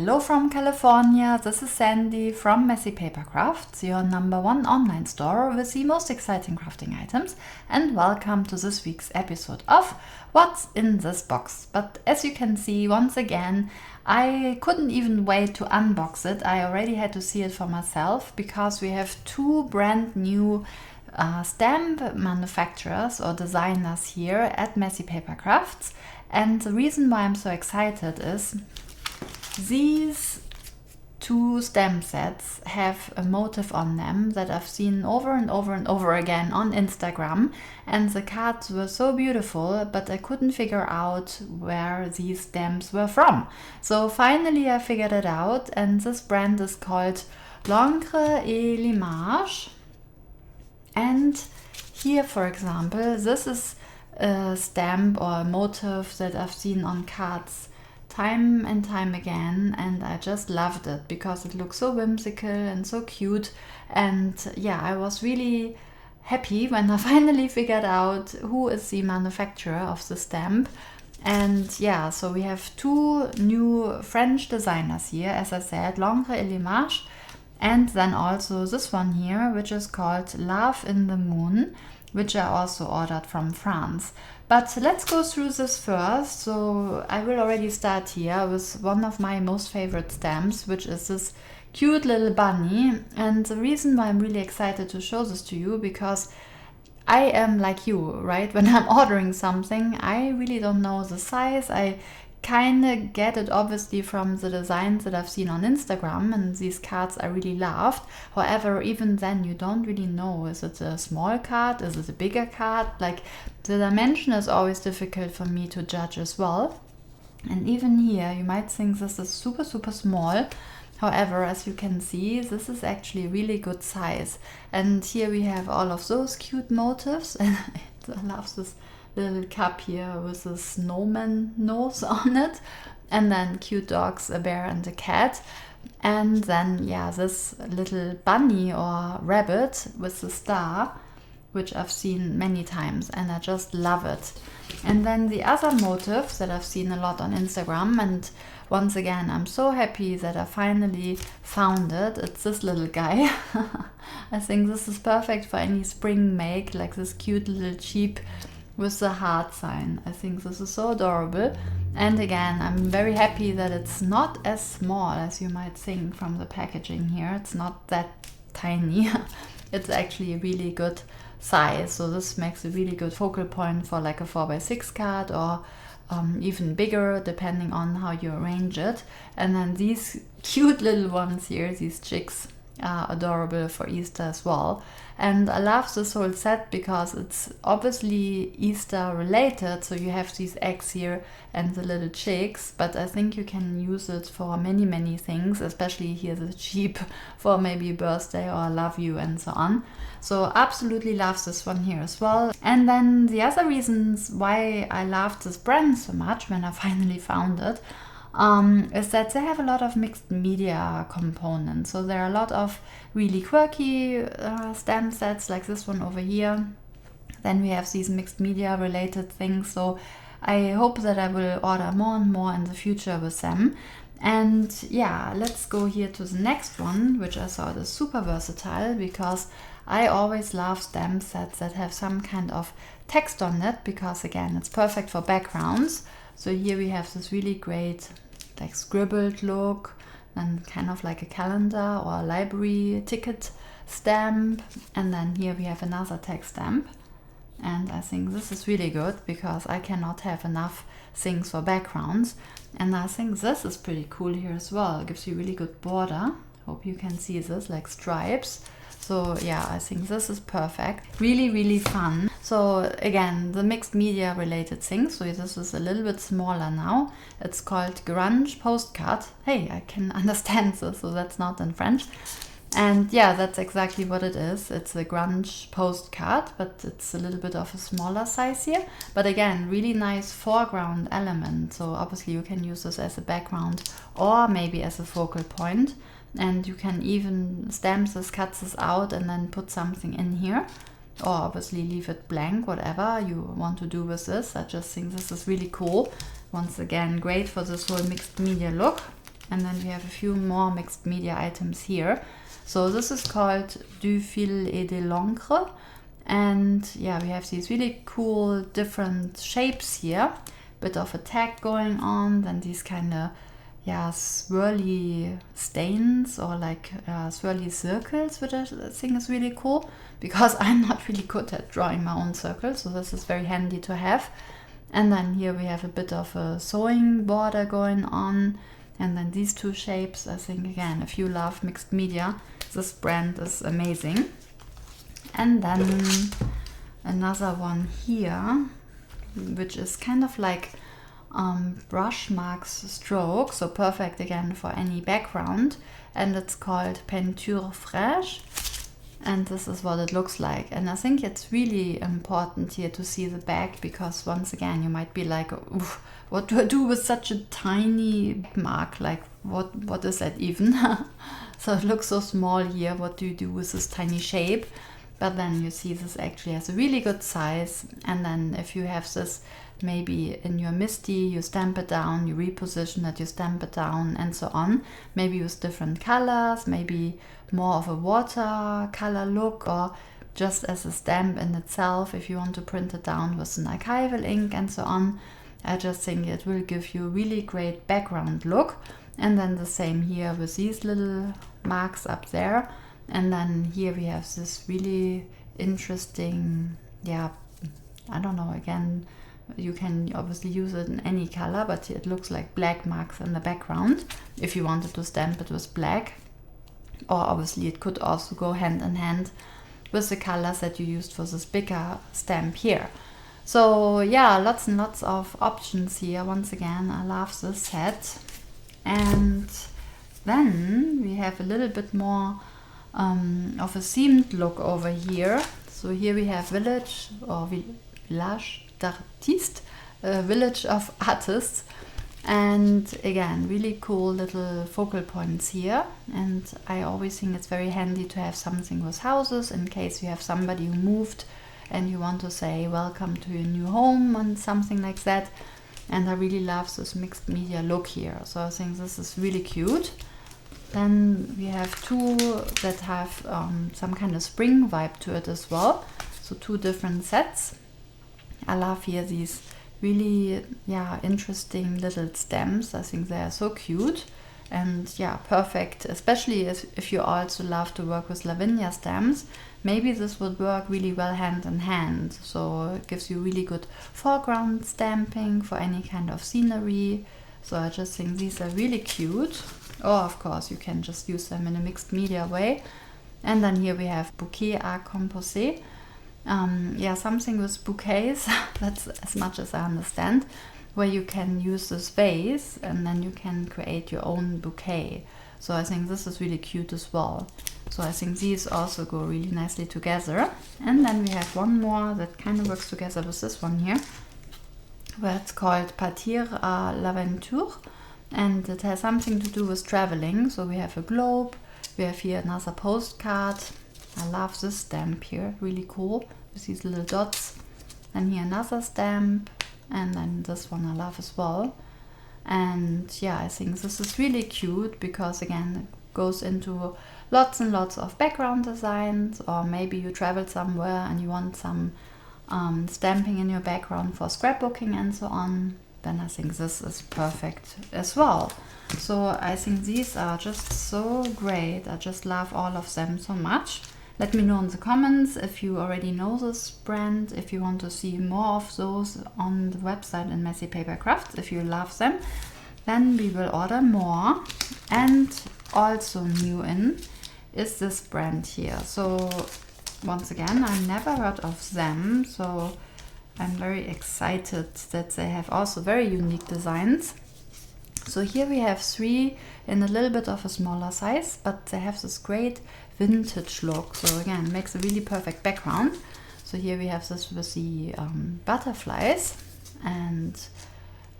Hello from California, this is Sandy from Messy Papercrafts, your #1 online store with the most exciting crafting items, and welcome to this week's episode of What's in This Box. But as you can see, once again, I couldn't even wait to unbox it. I already had to see it for myself because we have two brand new stamp manufacturers or designers here at Messy Papercrafts. And the reason why I'm so excited is these two stamp sets have a motif on them that I've seen over and over and over again on Instagram, and the cards were so beautiful, but I couldn't figure out where these stamps were from. So finally I figured it out, and this brand is called L'Encre et l'Image. And here, for example, this is a stamp or a motif that I've seen on cards time and time again, and I just loved it because it looks so whimsical and so cute. And yeah, I was really happy when I finally figured out who is the manufacturer of the stamp. And yeah, so we have two new French designers here, as I said, L'Encre et l'Image, and then also this one here, which is called Love in the Moon, which I also ordered from France. But let's go through this first. So I will already start here with one of my most favorite stamps, which is this cute little bunny. And the reason why I'm really excited to show this to you, because I am like you, right? When I'm ordering something, I really don't know the size. I kind of get it obviously from the designs that I've seen on Instagram, and these cards I really loved. However, even then you don't really know, is it a small card, is it a bigger card? Like, the dimension is always difficult for me to judge as well. And even here you might think this is super small. However, as you can see, this is actually really good size. And here we have all of those cute motifs, and I love this little cup here with a snowman nose on it, and then cute dogs, a bear and a cat, and then yeah, this little bunny or rabbit with the star, which I've seen many times and I just love it. And then the other motif that I've seen a lot on Instagram, and once again I'm so happy that I finally found it, it's this little guy. I think this is perfect for any spring make, like this cute little sheep with the heart sign. I think this is so adorable. And again, I'm very happy that it's not as small as you might think from the packaging here. It's not that tiny. It's actually a really good size. So this makes a really good focal point for like a 4x6 card, or even bigger depending on how you arrange it. And then these cute little ones here, these chicks, are adorable for Easter as well. And I love this whole set because it's obviously Easter related, so you have these eggs here and the little chicks, but I think you can use it for many things, especially here the sheep for maybe a birthday or I love you and so on. So absolutely love this one here as well. And then the other reasons why I loved this brand so much when I finally found it is that they have a lot of mixed media components. So there are a lot of really quirky stamp sets like this one over here. Then we have these mixed media related things. So I hope that I will order more and more in the future with them. And yeah, let's go here to the next one, which I thought is super versatile, because I always love stamp sets that have some kind of text on it, because again, it's perfect for backgrounds. So here we have this really great like scribbled look, and kind of like a calendar or a library ticket stamp. And then here we have another text stamp. And I think this is really good because I cannot have enough things for backgrounds. And I think this is pretty cool here as well. It gives you really good border. Hope you can see this, like stripes. So yeah, I think this is perfect. Really fun. So again, the mixed media related things. So this is a little bit smaller now. It's called Grunge Postcard. Hey, I can understand this, so that's not in French. And yeah, that's exactly what it is. It's a grunge postcard, but it's a little bit of a smaller size here. But again, really nice foreground element. So obviously you can use this as a background or maybe as a focal point. And you can even stamp this, cut this out, and then put something in here. Or obviously leave it blank, whatever you want to do with this. I just think this is really cool. Once again, great for this whole mixed media look. And then we have a few more mixed media items here. So this is called Du fil et de l'encre. And yeah, we have these really cool different shapes here. Bit of a tag going on, then these kind of swirly stains or like swirly circles, which I think is really cool because I'm not really good at drawing my own circles, so this is very handy to have. And then here we have a bit of a sewing border going on, and then these two shapes. I think again, if you love mixed media, this brand is amazing. And then another one here, which is kind of like brush marks stroke, so perfect again for any background, and it's called Peinture Fraîche, and this is what it looks like. And I think it's really important here to see the back, because once again you might be like, what do I do with such a tiny mark, like what is that even? So it looks so small here. What do you do with this tiny shape? But then you see this actually has a really good size. And then if you have this maybe in your MISTI, you stamp it down, you reposition it, you stamp it down, and so on. Maybe use different colors, maybe more of a watercolor look, or just as a stamp in itself if you want to print it down with an archival ink and so on. I just think it will give you a really great background look. And then the same here with these little marks up there. And then here we have this really interesting, I don't know, again, you can obviously use it in any color, but it looks like black marks in the background if you wanted to stamp it with black. Or obviously it could also go hand in hand with the colors that you used for this bigger stamp here. So yeah, lots and lots of options here. Once again, I love this set. And then we have a little bit more of a themed look over here. So here we have Village or Village d'Artistes, Village of Artists, and again really cool little focal points here. And I always think it's very handy to have something with houses in case you have somebody who moved and you want to say welcome to your new home and something like that. And I really love this mixed media look here, so I think this is really cute. Then we have two that have some kind of spring vibe to it as well. So two different sets. I love here these really interesting little stems. I think they are so cute and perfect, especially if you also love to work with Lavinia stems. Maybe this would work really well hand in hand. So it gives you really good foreground stamping for any kind of scenery. So I just think these are really cute. Or of course you can just use them in a mixed media way. And then here we have Bouquet Art Composé. Something with bouquets, that's as much as I understand, where you can use this vase and then you can create your own bouquet. So I think this is really cute as well. So I think these also go really nicely together. And then we have one more that kind of works together with this one here, where it's called Partir à l'aventure. And it has something to do with traveling. So we have a globe, we have here another postcard. I love this stamp here, really cool, with these little dots. And here another stamp, and then this one I love as well. And I think this is really cute because again it goes into lots and lots of background designs, or maybe you travel somewhere and you want some stamping in your background for scrapbooking and so on. Then I think this is perfect as well. So I think these are just so great. I just love all of them so much. Let me know in the comments if you already know this brand, if you want to see more of those on the website in Messy Papercrafts. If you love them, then we will order more. And also new in is this brand here. So once again, I never heard of them, so I'm very excited that they have also very unique designs. So here we have three in a little bit of a smaller size, but they have this great vintage look. So again, makes a really perfect background. So here we have this with the butterflies, and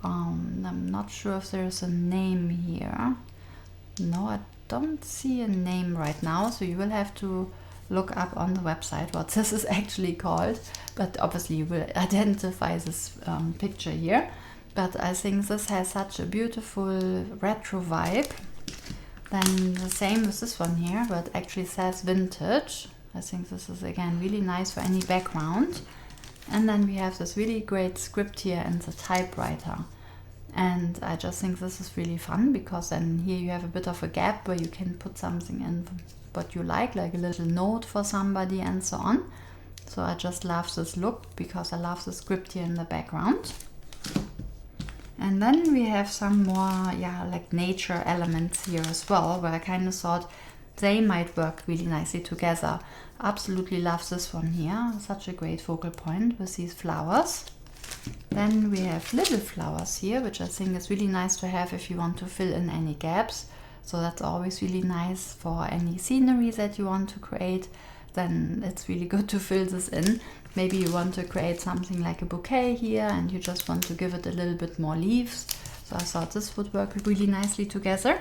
I'm not sure if there's a name here. No, I don't see a name right now, so you will have to look up on the website what this is actually called, but obviously you will identify this picture here. but I think this has such a beautiful retro vibe. Then the same with this one here, but actually says vintage. I think this is again really nice for any background. And then we have this really great script here and the typewriter. And I just think this is really fun, because then here you have a bit of a gap where you can put something in what you like a little note for somebody and so on. So I just love this look because I love the script here in the background. And then we have some more, like nature elements here as well, where I kind of thought they might work really nicely together. Absolutely love this one here. Such a great focal point with these flowers. Then we have little flowers here, which I think is really nice to have if you want to fill in any gaps. So that's always really nice for any scenery that you want to create. Then it's really good to fill this in. Maybe you want to create something like a bouquet here and you just want to give it a little bit more leaves. So I thought this would work really nicely together.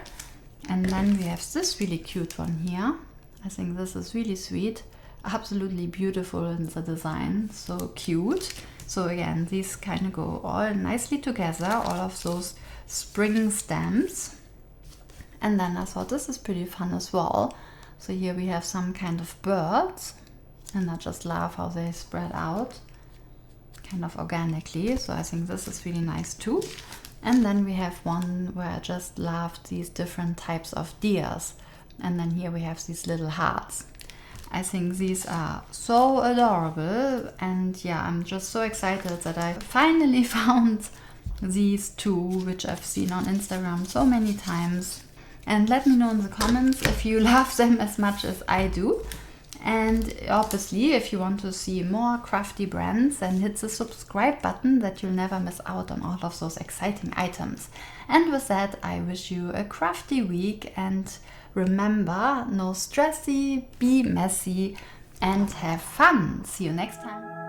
And then we have this really cute one here. I think this is really sweet. Absolutely beautiful in the design. So cute. So again, these kind of go all nicely together, all of those spring stamps. And then I thought this is pretty fun as well. So here we have some kind of birds, and I just love how they spread out kind of organically. So I think this is really nice too. And then we have one where I just loved these different types of deers. And then here we have these little hearts. I think these are so adorable, and I'm just so excited that I finally found these two, which I've seen on Instagram so many times. And let me know in the comments if you love them as much as I do. And obviously, if you want to see more crafty brands, then hit the subscribe button that you'll never miss out on all of those exciting items. And with that, I wish you a crafty week, and remember, no stressy, be messy, and have fun. See you next time.